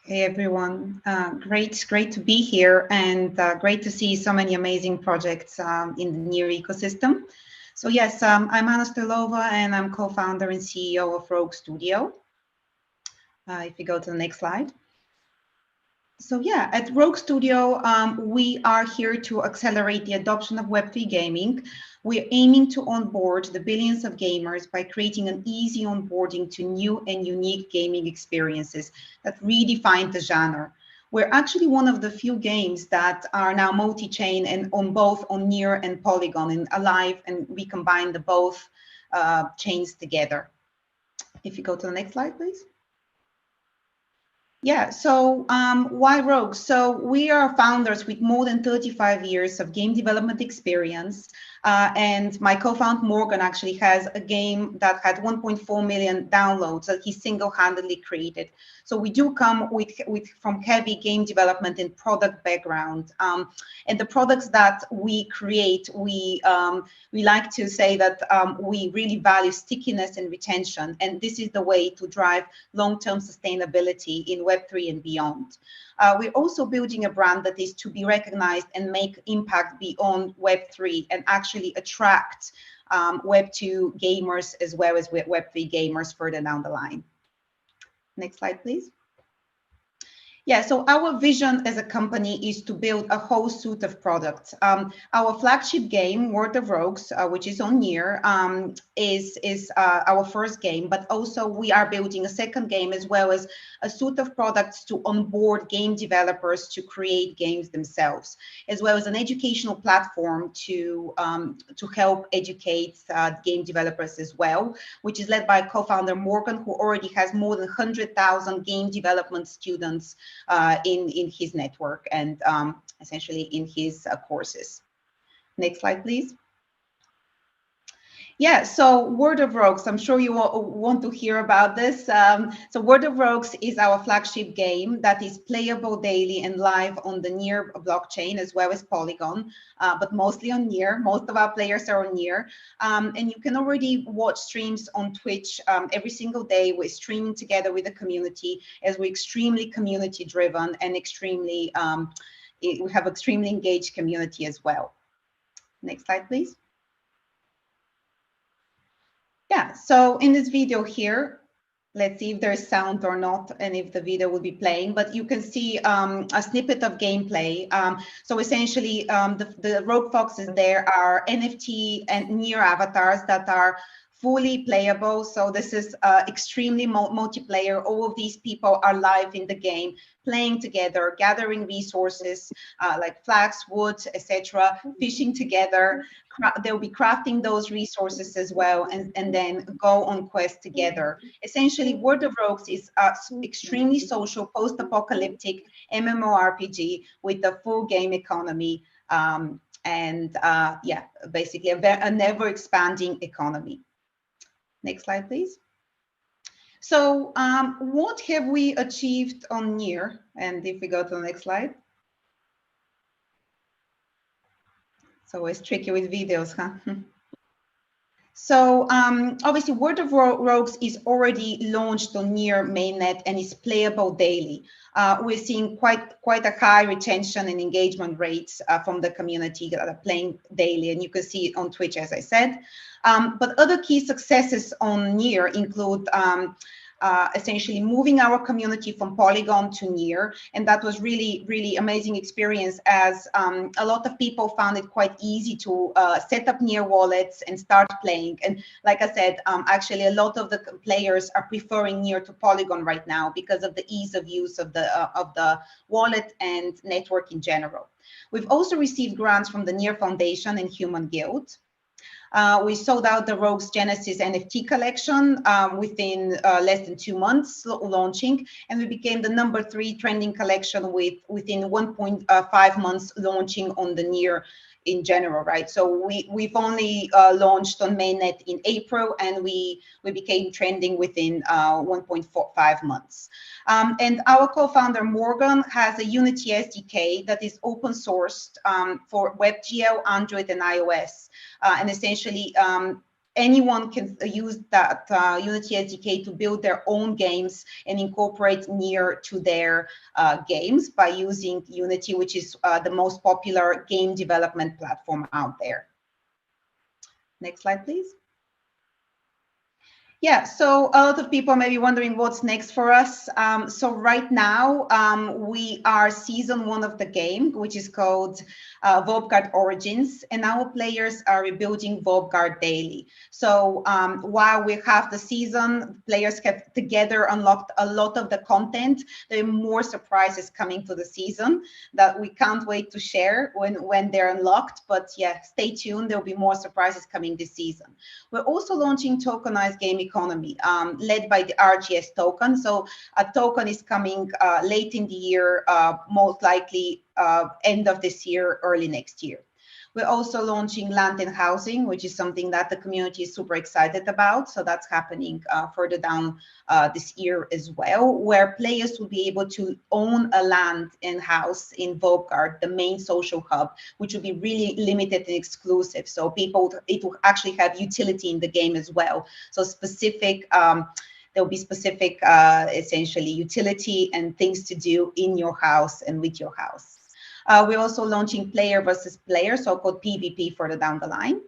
Hey everyone, great to be here, and great to see so many amazing projects in the Near ecosystem. So yes, I'm Anna Stelova, and I'm co-founder and CEO of Rogue Studio. If you go to the next slide. So yeah, at Rogue Studio, we are here to accelerate the adoption of Web3 gaming. We're aiming to onboard the billions of gamers by creating an easy onboarding to new and unique gaming experiences that redefine the genre. We're actually one of the few games that are now multi-chain and on both on Near and Polygon and alive, and we combine the both chains together. If you go to the next slide, please. Yeah, so why Rogue? So we are founders with more than 35 years of game development experience. And my co-founder Morgan actually has a game that had 1.4 million downloads that he single-handedly created. So we do come from heavy game development and product background. And the products that we create, we like to say that we really value stickiness and retention. And this is the way to drive long-term sustainability in Web3 and beyond. We're also building a brand that is to be recognized and make impact beyond Web3 and actually attract Web2 gamers as well as Web3 gamers further down the line. Next slide, please. Yeah, so our vision as a company is to build a whole suite of products. Our flagship game, World of Rogues, which is on Near, is our first game, but also we are building a second game as well as a suite of products to onboard game developers to create games themselves, as well as an educational platform to help educate game developers as well, which is led by co-founder Morgan, who already has more than 100,000 game development students in his network and essentially in his courses. Next slide, please. Yeah, so World of Rogues, I'm sure you all want to hear about this. So World of Rogues is our flagship game that is playable daily and live on the Near blockchain as well as Polygon, but mostly on Near. Most of our players are on Near. And you can already watch streams on Twitch every single day. We're streaming together with the community as we're extremely community driven and extremely, we have extremely engaged community as well. Next slide, please. Yeah, so in this video here, let's see if there's sound or not and if the video will be playing, but you can see a snippet of gameplay. So essentially, the Rogue Foxes there are NFT and Near avatars that are fully playable. So this is extremely multiplayer. All of these people are live in the game, playing together, gathering resources like flax, wood, etc., fishing together. They'll be crafting those resources as well, and then go on quests together. Essentially, World of Rogues is an extremely social, post-apocalyptic MMORPG with a full game economy, and yeah, basically a never-expanding economy. Next slide, please. So what have we achieved on Near? And if we go to the next slide. It's always tricky with videos, huh? So obviously World of Rogues is already launched on Near mainnet and is playable daily. We're seeing quite a high retention and engagement rates from the community that are playing daily, and you can see it on Twitch, as I said. But other key successes on Near include essentially moving our community from Polygon to Near, and that was really amazing experience, as a lot of people found it quite easy to set up Near wallets and start playing. And like I said, actually a lot of the players are preferring Near to Polygon right now because of the ease of use of the wallet and network in general. We've also received grants from the Near Foundation and Human Guild. We sold out the Rogues Genesis NFT collection within less than 2 months launching, and we became the #3 trending collection within 1.5 months launching on the Near in general, right? So we've only launched on mainnet in April, and we became trending within 1.5 months. And our co-founder Morgan has a Unity SDK that is open sourced for WebGL, Android, and iOS. And essentially, anyone can use that Unity SDK to build their own games and incorporate Near to their games by using Unity, which is the most popular game development platform out there. Next slide, please. Yeah, so a lot of people may be wondering what's next for us. So right now, we are season 1 of the game, which is called Vobguard Origins, and our players are rebuilding Vobguard daily. So while we have the season, players have together unlocked a lot of the content. There are more surprises coming to the season that we can't wait to share when they're unlocked. But yeah, stay tuned. There'll be more surprises coming this season. We're also launching tokenized game economy led by the RGS token. So a token is coming late in the year, most likely end of this year, early next year. We're also launching land and housing, which is something that the community is super excited about. So that's happening further down this year as well, where players will be able to own a land and house in Volkart, the main social hub, which will be really limited and exclusive. So it will actually have utility in the game as well. So specific, there'll be specific, essentially, utility and things to do in your house and with your house. We're also launching player versus player, so-called PvP further down the line.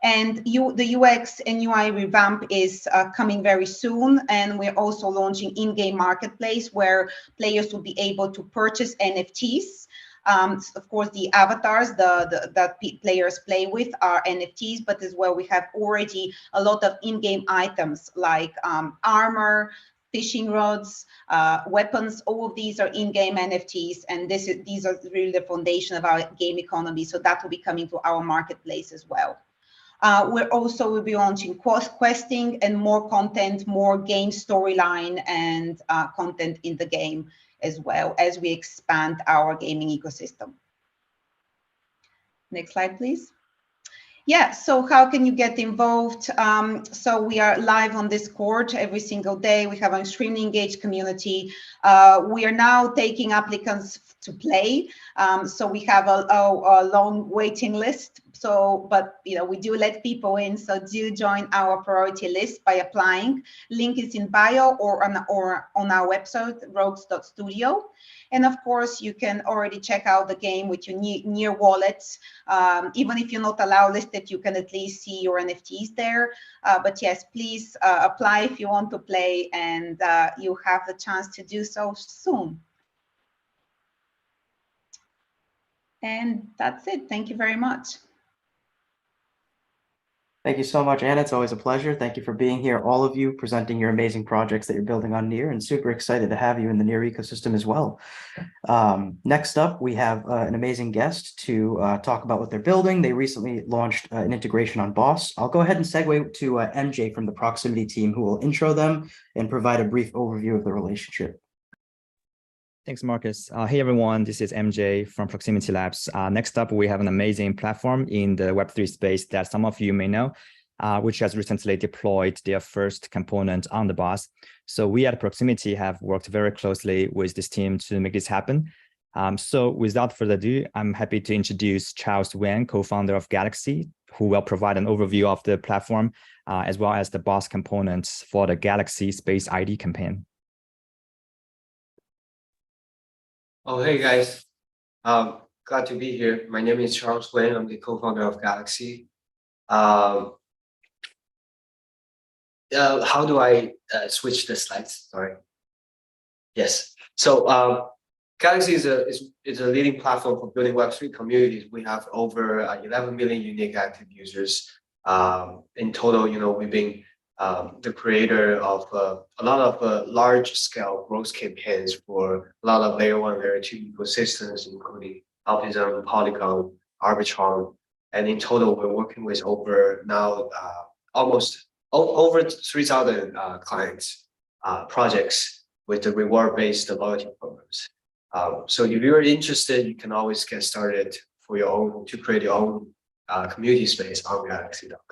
And the UX and UI revamp is coming very soon. And we're also launching in-game marketplace where players will be able to purchase NFTs. Of course, the avatars that players play with are NFTs, but as well, we have already a lot of in-game items like armor, fishing rods, weapons. All of these are in-game NFTs, and these are really the foundation of our game economy. So that will be coming to our marketplace as well. We'll be launching questing and more content, more game storyline and content in the game as well as we expand our gaming ecosystem. Next slide, please. Yeah, so how can you get involved? So we are live on Discord every single day. We have an extremely engaged community. We are now taking applicants to play. So we have a long waiting list. So, but we do let people in. So do join our priority list by applying. Link is in bio or on our website, rogues.studio. And of course, you can already check out the game with your Near wallets. Even if you're not allowed listed, you can at least see your NFTs there. But yes, please apply if you want to play, and you have the chance to do so soon. And that's it. Thank you very much.
Thank you so much, Anna. It's always a pleasure. Thank you for being here, all of you, presenting your amazing projects that you're building on Near, and super excited to have you in the Near ecosystem as well. Next up, we have an amazing guest to talk about what they're building. They recently launched an integration on Boss. I'll go ahead and segue to MJ from the Proximity team, who will intro them and provide a brief overview of the relationship.
Thanks, Marcus. Hey, everyone. This is MJ from Proximity Labs. Next up, we have an amazing platform in the Web3 space that some of you may know, which has recently deployed their first component on the Boss. So we at Proximity have worked very closely with this team to make this happen. So without further ado, I'm happy to introduce Charles Wen, co-founder of Galxe, who will provide an overview of the platform, as well as the Boss components for the Galxe Space ID campaign.
Oh, hey guys, glad to be here. My name is Charles Wen. I'm the co-founder of Galxe. How do I switch the slides? Sorry. Yes. So Galxe is a leading platform for building Web3 communities. We have over 11 million unique active users. In total, we've been the creator of a lot of large-scale growth campaigns for a lot of layer 1, layer 2 ecosystems, including Alpism, Polygon, Arbitrum, and in total, we're working with over now almost over 3,000 clients projects with the reward-based loyalty programs. So if you're interested, you can always get started for your own to create your own community space on Galxe.com.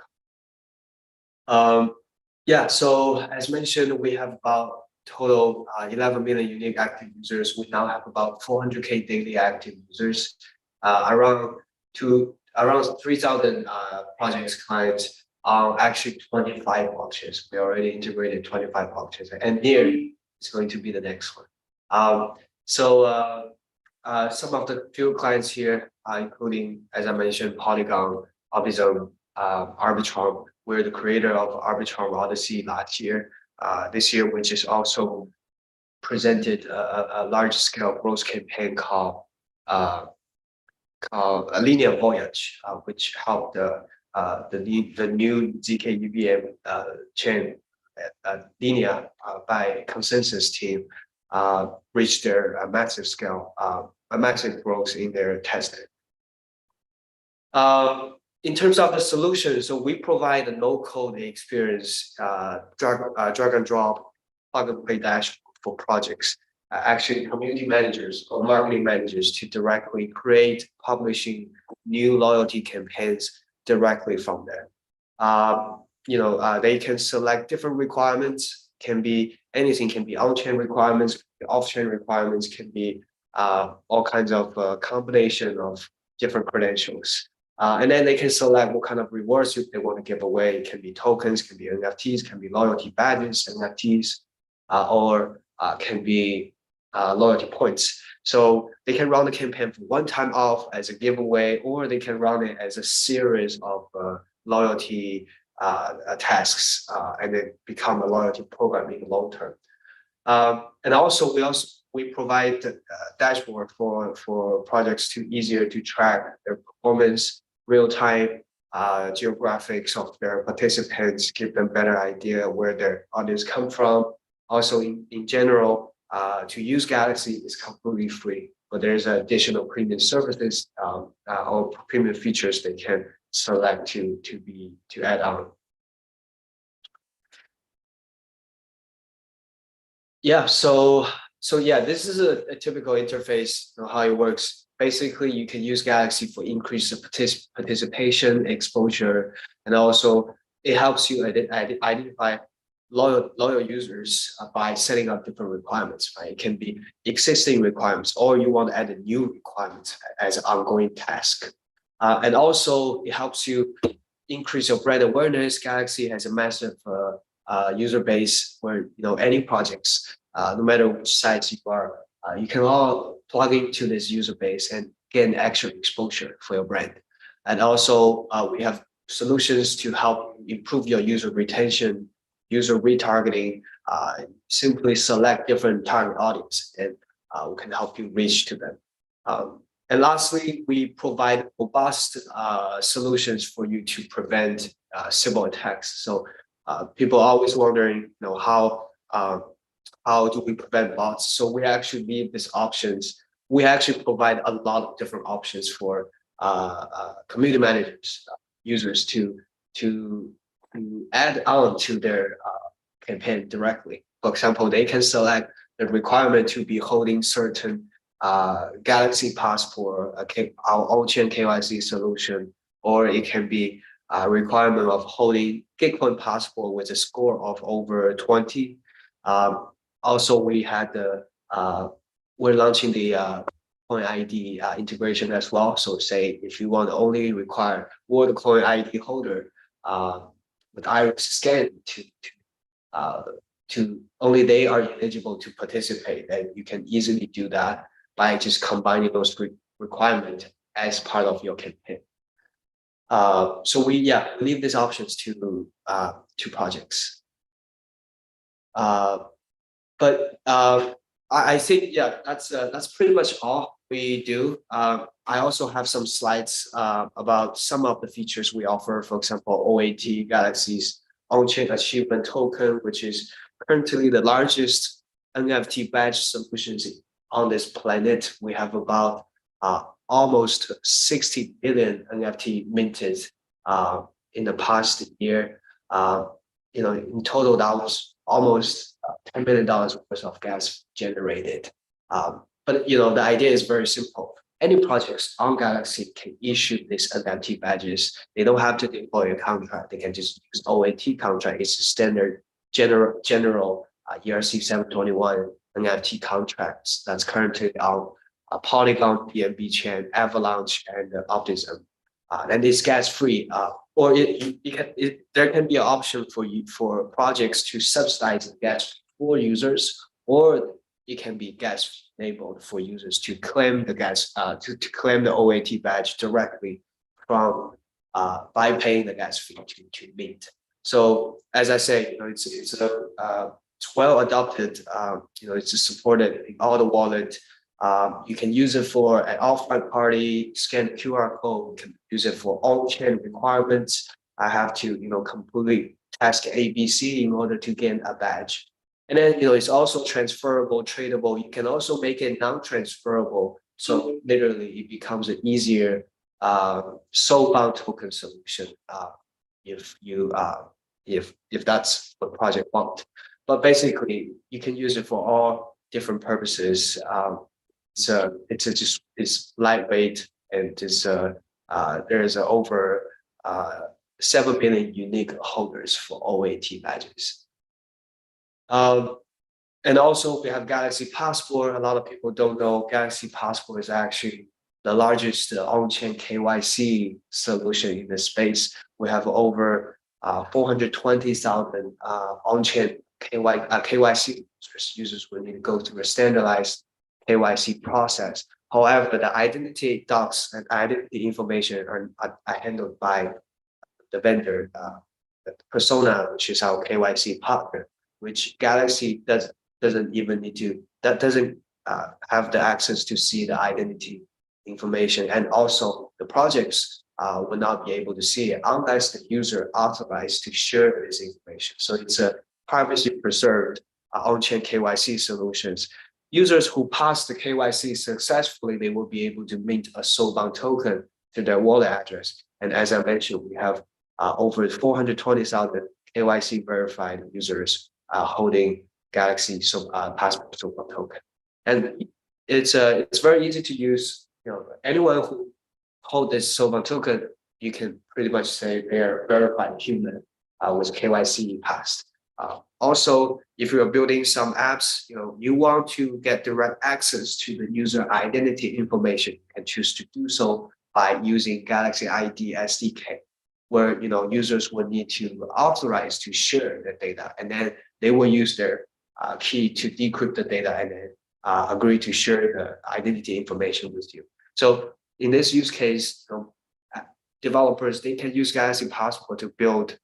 Yeah, so as mentioned, we have about total 11 million unique active users. We now have about 400K daily active users, around 3,000 projects clients on actually 25 blockchains. We already integrated 25 blockchains, and Near is going to be the next one. Some of the few clients here, including, as I mentioned, Polygon, Alpism, Arbitrum. We're the creator of Arbitrum Odyssey last year. This year, we just also presented a large-scale growth campaign called A Linear Voyage, which helped the new ZK UVM chain, Linear, by consensus team, reach their massive scale, a massive growth in their testing. In terms of the solution, so we provide a no-code experience, drag and drop, plug and play dashboard for projects. actually community managers or marketing managers to directly create, publishing new loyalty campaigns directly from there. They can select different requirements, can be anything, can be on-chain requirements, off-chain requirements, can be all kinds of combination of different credentials. And then they can select what kind of rewards they want to give away. It can be tokens, can be NFTs, can be loyalty badges, NFTs, or can be loyalty points. So they can run the campaign for one time off as a giveaway, or they can run it as a series of loyalty tasks, and then become a loyalty program in the long term. And also we provide a dashboard for projects to easier to track their performance, real time geographics of their participants, give them better idea where their audience come from. Also, in general, to use Galxe is completely free, but there's additional premium services or premium features they can select to add on. Yeah, so yeah, this is a typical interface, how it works. Basically, you can use Galxe for increased participation, exposure, and also it helps you identify loyal users by setting up different requirements, right? It can be existing requirements, or you want to add a new requirement as an ongoing task. And also it helps you increase your brand awareness. Galxe has a massive user base where, any projects, no matter which sites you are, you can all plug into this user base and gain extra exposure for your brand. And also we have solutions to help improve your user retention, user retargeting. Simply select different target audience, and we can help you reach to them. And lastly, we provide robust solutions for you to prevent cyber attacks. So people are always wondering, how do we prevent bots? So we actually leave these options. We actually provide a lot of different options for community managers, users to add on to their campaign directly. For example, they can select the requirement to be holding certain Galxe passport, our on-chain KYC solution, or it can be a requirement of holding Gitcoin passport with a score of over 20. Also, we're launching the Coin ID integration as well. So say if you want to only require World Coin ID holder with iris scan to only they are eligible to participate, and you can easily do that by just combining those requirements as part of your campaign. So we leave these options to projects. But I think that's pretty much all we do. I also have some slides about some of the features we offer. For example, OAT, Galxe's on-chain achievement token, which is currently the largest NFT badge solutions on this planet. We have about almost 60 billion NFT minted in the past year. In total, that was almost $10 million worth of gas generated. But the idea is very simple. Any projects on Galxe can issue these NFT badges. They don't have to deploy a contract. They can just use OAT contract. It's a standard general ERC 721 NFT contracts that's currently on Polygon, PNB chain, Avalanche, and Optimism. And it's gas free. Or there can be an option for projects to subsidize the gas for users, or it can be gas enabled for users to claim the gas to claim the OAT badge directly from by paying the gas fee to Mint. So as I say, it's well adopted. It's supported in all the wallet. You can use it for an offline party, scan the QR code. You can use it for on-chain requirements. I have to, completely task ABC in order to gain a badge. And then, it's also transferable, tradable. You can also make it non-transferable. So literally it becomes an easier soul-bound token solution if that's what project want. But basically you can use it for all different purposes. It's lightweight, and there's over 7 million unique holders for OAT badges. And also we have Galxe Passport. A lot of people don't know Galxe Passport is actually the largest on-chain KYC solution in the space. We have over 420,000 on-chain KYC users. Users will need to go through a standardized KYC process. However, the identity docs and identity information are handled by the vendor, the persona, which is our KYC partner, which Galxe doesn't even need to, doesn't have the access to see the identity information, and also the projects will not be able to see it unless the user authorized to share this information. So it's a privacy preserved on-chain KYC solutions. Users who pass the KYC successfully, they will be able to mint a soulbound token to their wallet address. And as I mentioned, we have over 420,000 KYC verified users holding Galxe Passport soulbound token. And it's very easy to use. You know, anyone who hold this soulbound token, you can pretty much say they're verified human with KYC passed. Also, if you're building some apps, you know, you want to get direct access to the user identity information, you can choose to do so by using Galxe ID SDK, where, you know, users will need to authorize to share the data, and then they will use their key to decrypt the data and then agree to share the identity information with you. So in this use case, you know, developers, they can use Galxe Passport to build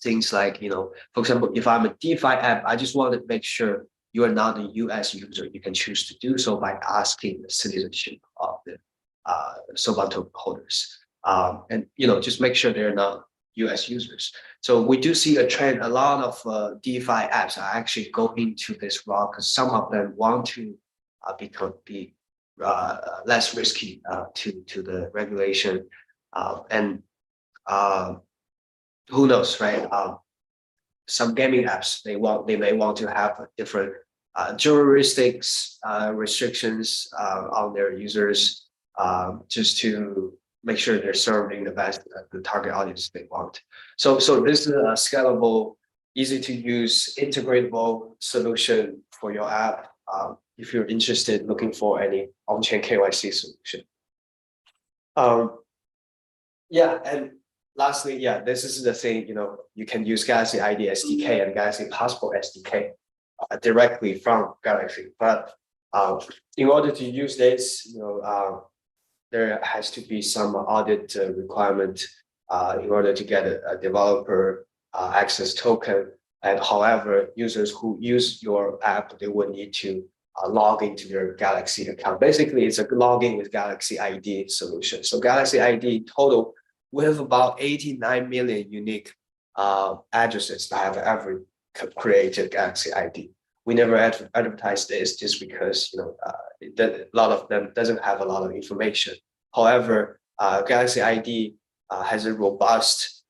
things like, you know, for example, if I'm a DeFi app, I just want to make sure you are not a US user. You can choose to do so by asking the citizenship of the soulbound token holders. And, you know, just make sure they're not US users. So we do see a trend. A lot of DeFi apps are actually going to this route because some of them want to be less risky to the regulation. And who knows, right? Some gaming apps, they may want to have different jurisdictions restrictions on their users, just to make sure they're serving the best the target audience they want. So this is a scalable, easy to use, integratable solution for your app. If you're interested, looking for any on-chain KYC solution. Yeah, and lastly, yeah, this is the thing, you know, you can use Galxe ID SDK and Galxe Passport SDK directly from Galxe. But in order to use this, you know, there has to be some audit requirement in order to get a developer access token. And however, users who use your app, they will need to log into their Galxe account. Basically, it's a login with Galxe ID solution. So Galxe ID total, we have about 89 million unique addresses that have ever created Galxe ID. We never advertise this just because, you know, a lot of them doesn't have a lot of information. However, Galxe ID has a robust,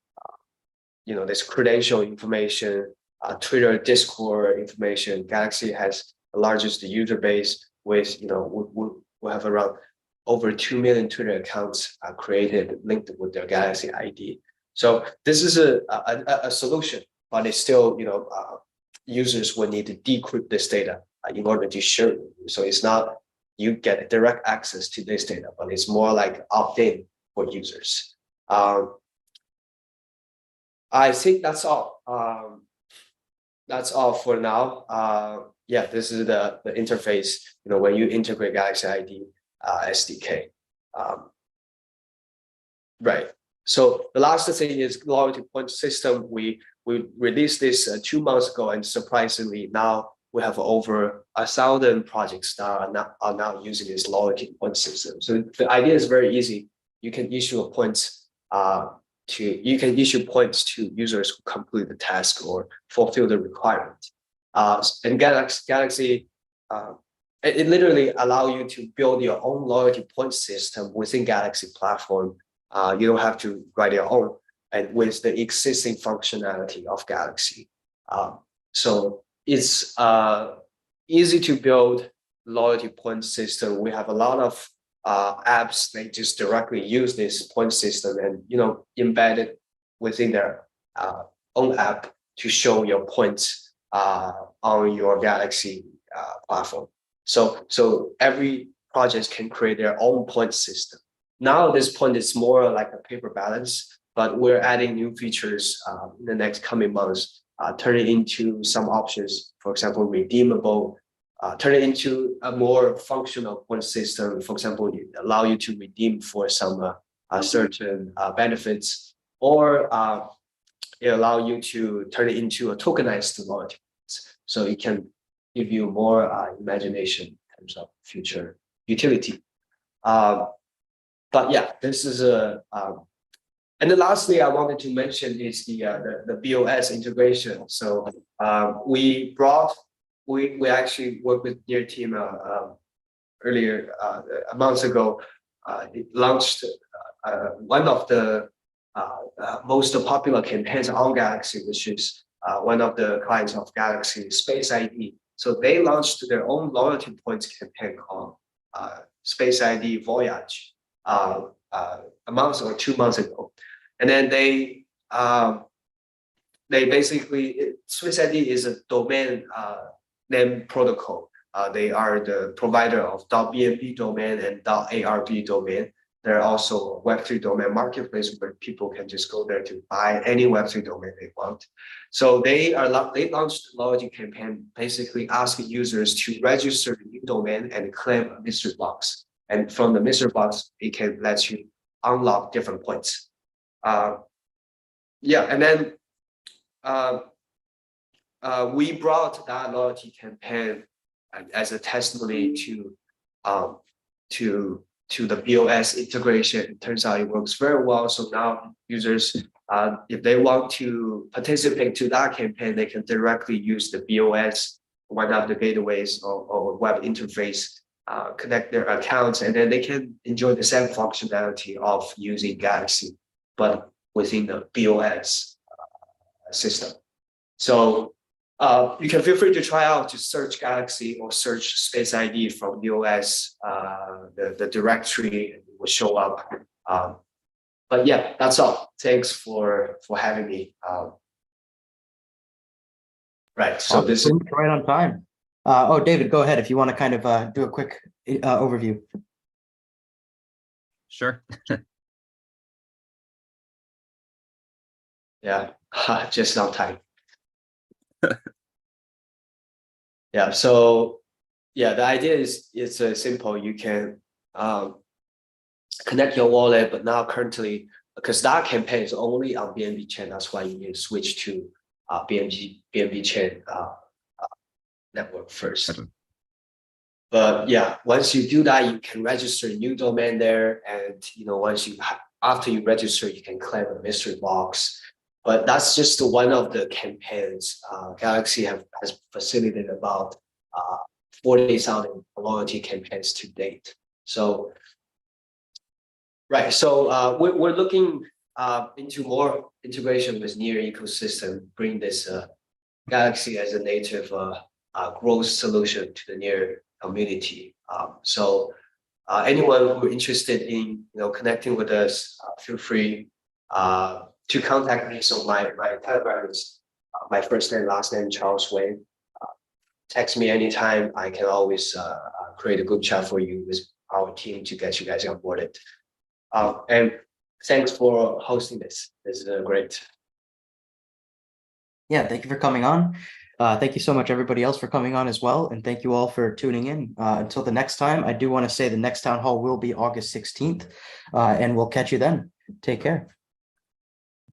you know, this credential information, Twitter, Discord information. Galxe has the largest user base with, you know, we have around over 2 million Twitter accounts created linked with their Galxe ID. So this is a solution, but it's still, you know, users will need to decrypt this data in order to share it. So it's not you get direct access to this data, but it's more like opt-in for users. I think that's all. That's all for now. Yeah, this is the interface, you know, when you integrate Galxe ID SDK. Right. So the last thing is loyalty point system. We released this 2 months ago, and surprisingly now we have over 1,000 projects that are now using this loyalty point system. So the idea is very easy. You can issue points to users who complete the task or fulfill the requirement. And Galxe, it literally allows you to build your own loyalty point system within Galxe platform. You don't have to write your own, and with the existing functionality of Galxe. So it's easy to build loyalty point system. We have a lot of apps. They just directly use this point system and embed it within their own app to show your points on your Galxe platform. So every project can create their own point system. Now this point is more like a paper balance, but we're adding new features in the next coming months, turn it into some options, for example, redeemable, turn it into a more functional point system. For example, allow you to redeem for some certain benefits, or it allow you to turn it into a tokenized loyalty. So it can give you more imagination in terms of future utility. But yeah, this is a and then lastly, I wanted to mention is the BOS integration. So we actually worked with Near team earlier months ago. It launched one of the most popular campaigns on Galxe, which is one of the clients of Galxe, Space ID. So they launched their own loyalty points campaign called Space ID Voyage a month or 2 months ago, and then they basically, Space ID is a domain name protocol. They are the provider of .bnb domain and .arb domain. They're also a Web3 domain marketplace where people can just go there to buy any Web3 domain they want. So they launched a loyalty campaign, basically asking users to register a new domain and claim a mystery box. And from the mystery box, it can let you unlock different points. Yeah, and then we brought that loyalty campaign as a testimony to the BOS integration. It turns out it works very well. So now users, if they want to participate to that campaign, they can directly use the BOS, one of the gateways or web interface, connect their accounts, and then they can enjoy the same functionality of using Galxe, but within the BOS system. So you can feel free to try out, to search Galxe or search Space ID from BOS, the directory, and it will show up. But yeah, that's all. Thanks for having me. Right, so
Awesome.
this is
right on time. Oh, David, go ahead if you want to kind of do a quick overview.
Sure.
Yeah, just on time. Yeah, so yeah, the idea is it's simple. You can connect your wallet, but now currently, because that campaign is only on BNB chain, that's why you need to switch to BNB chain network first. But yeah, once you do that, you can register a new domain there, and after you register, you can claim a mystery box. But that's just one of the campaigns. Galxe has facilitated about 40,000 loyalty campaigns to date. So, right. So we're looking into more integration with Near ecosystem, bring this Galxe as a native growth solution to the Near community. So anyone who is interested in connecting with us, feel free to contact me. So my Telegram is my first name, last name, Charles Wayne. Text me anytime. I can always create a group chat for you with our team to get you guys onboarded. And thanks for hosting this. This is great.
Yeah, thank you for coming on. Thank you so much, everybody else, for coming on as well. And thank you all for tuning in. Until the next time, I do want to say the next town hall will be August 16th, and we'll catch you then. Take care.